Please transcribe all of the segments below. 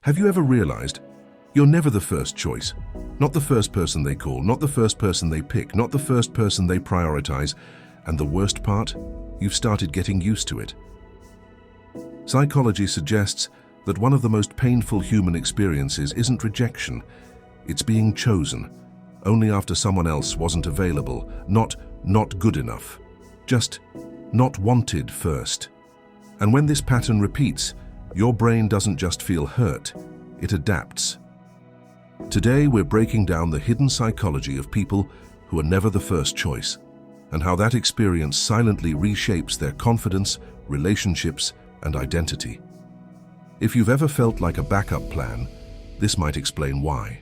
Have you ever realized you're never the first choice? Not the first person they call, not the first person they pick, not the first person they prioritize. And the worst part? You've started getting used to it. Psychology suggests that one of the most painful human experiences isn't rejection. It's being chosen, only after someone else wasn't available, not good enough, just not wanted first. And when this pattern repeats, your brain doesn't just feel hurt, it adapts. Today, we're breaking down the hidden psychology of people who are never the first choice, and how that experience silently reshapes their confidence, relationships, and identity. If you've ever felt like a backup plan, this might explain why.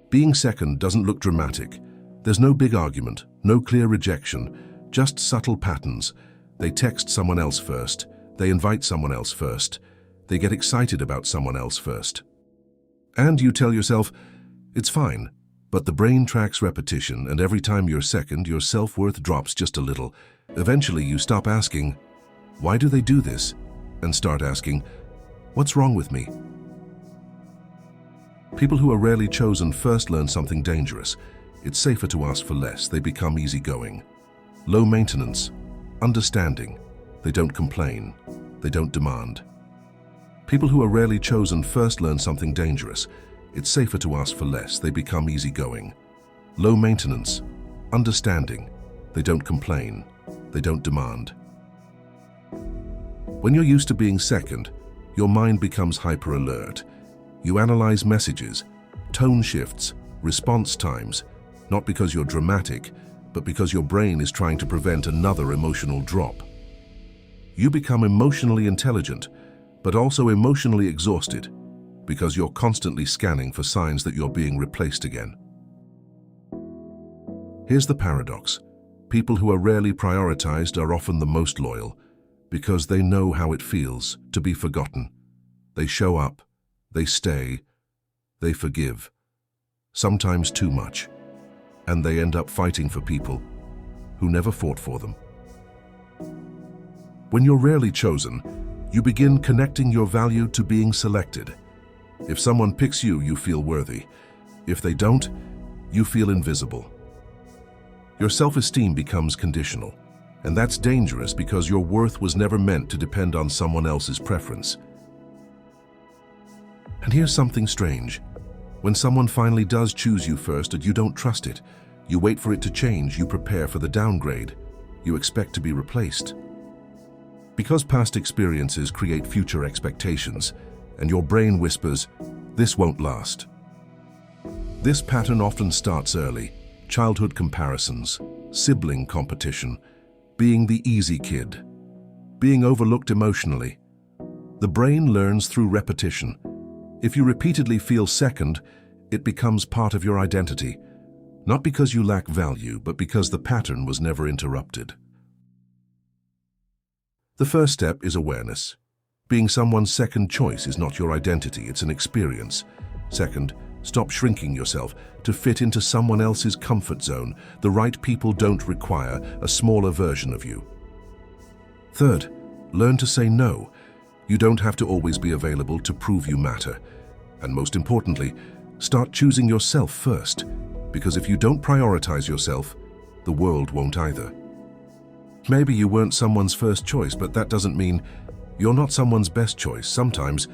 Being second doesn't look dramatic. There's no big argument, no clear rejection, just subtle patterns. They text someone else first, they invite someone else first, they get excited about someone else first. And you tell yourself, it's fine, but the brain tracks repetition, and every time you're second, your self-worth drops just a little. Eventually, you stop asking, why do they do this? And start asking, what's wrong with me? People who are rarely chosen first learn something dangerous. It's safer to ask for less. They become easygoing. Low maintenance, understanding. They don't complain. They don't demand. People who are rarely chosen first learn something dangerous. It's safer to ask for less. They become easygoing. Low maintenance, understanding. They don't complain. They don't demand. When you're used to being second, your mind becomes hyper-alert. You analyze messages, tone shifts, response times, not because you're dramatic, but because your brain is trying to prevent another emotional drop. You become emotionally intelligent, but also emotionally exhausted, because you're constantly scanning for signs that you're being replaced again. Here's the paradox. People who are rarely prioritized are often the most loyal, because they know how it feels to be forgotten. They show up, they stay, they forgive, sometimes too much, and they end up fighting for people who never fought for them. When you're rarely chosen, you begin connecting your value to being selected. If someone picks you, you feel worthy. If they don't, you feel invisible. Your self-esteem becomes conditional, and that's dangerous because your worth was never meant to depend on someone else's preference. And here's something strange. When someone finally does choose you first and you don't trust it, you wait for it to change, you prepare for the downgrade, you expect to be replaced. Because past experiences create future expectations, and your brain whispers, this won't last. This pattern often starts early: childhood comparisons, sibling competition, being the easy kid, being overlooked emotionally. The brain learns through repetition. If you repeatedly feel second, it becomes part of your identity, not because you lack value, but because the pattern was never interrupted. The first step is awareness. Being someone's second choice is not your identity, it's an experience. Second, stop shrinking yourself to fit into someone else's comfort zone. The right people don't require a smaller version of you. Third, learn to say no. You don't have to always be available to prove you matter. And most importantly, start choosing yourself first, because if you don't prioritize yourself, the world won't either. Maybe you weren't someone's first choice, but that doesn't mean you're not someone's best choice. Sometimes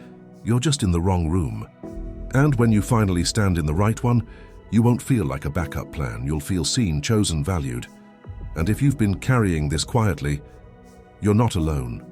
you're just in the wrong room. And when you finally stand in the right one, you won't feel like a backup plan. You'll feel seen, chosen, valued. And if you've been carrying this quietly, you're not alone.